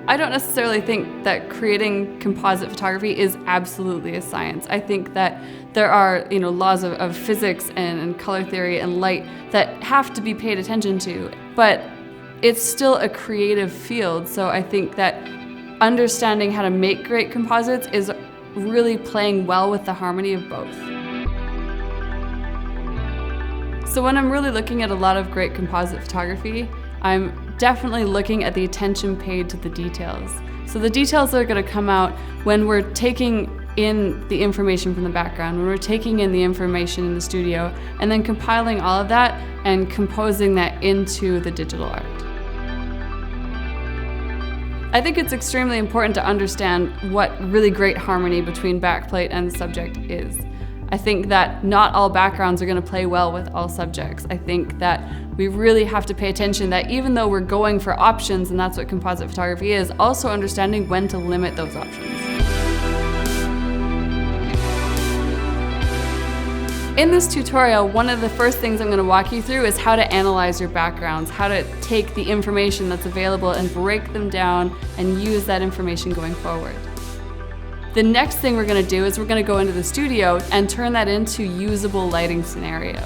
I don't necessarily think that creating composite photography is absolutely a science. I think that there are, laws of physics and color theory and light that have to be paid attention to, but it's still a creative field. So I think that understanding how to make great composites is really playing well with the harmony of both. So when I'm really looking at a lot of great composite photography, I'm definitely looking at the attention paid to the details. So the details that are going to come out when we're taking in the information from the background, when we're taking in the information in the studio, and then compiling all of that and composing that into the digital art. I think it's extremely important to understand what really great harmony between backplate and the subject is. I think that not all backgrounds are going to play well with all subjects. I think that we really have to pay attention that even though we're going for options, and that's what composite photography is, also understanding when to limit those options. In this tutorial, one of the first things I'm going to walk you through is how to analyze your backgrounds, how to take the information that's available and break them down and use that information going forward. The next thing we're going to do is we're going to go into the studio and turn that into usable lighting scenarios.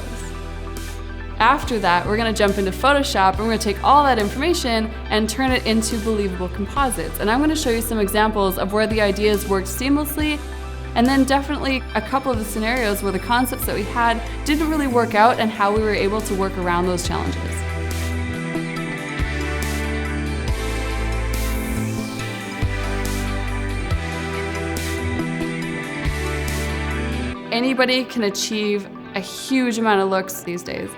After that, we're going to jump into Photoshop and we're going to take all that information and turn it into believable composites. And I'm going to show you some examples of where the ideas worked seamlessly, and then definitely a couple of the scenarios where the concepts that we had didn't really work out and how we were able to work around those challenges. Anybody can achieve a huge amount of looks these days.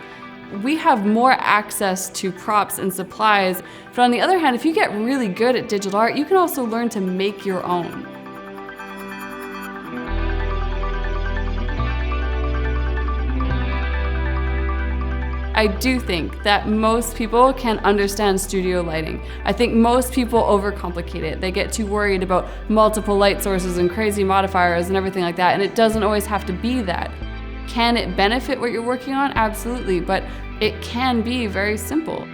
We have more access to props and supplies, but on the other hand, if you get really good at digital art, you can also learn to make your own. I do think that most people can understand studio lighting. I think most people overcomplicate it. They get too worried about multiple light sources and crazy modifiers and everything like that, and it doesn't always have to be that. Can it benefit what you're working on? Absolutely, but it can be very simple.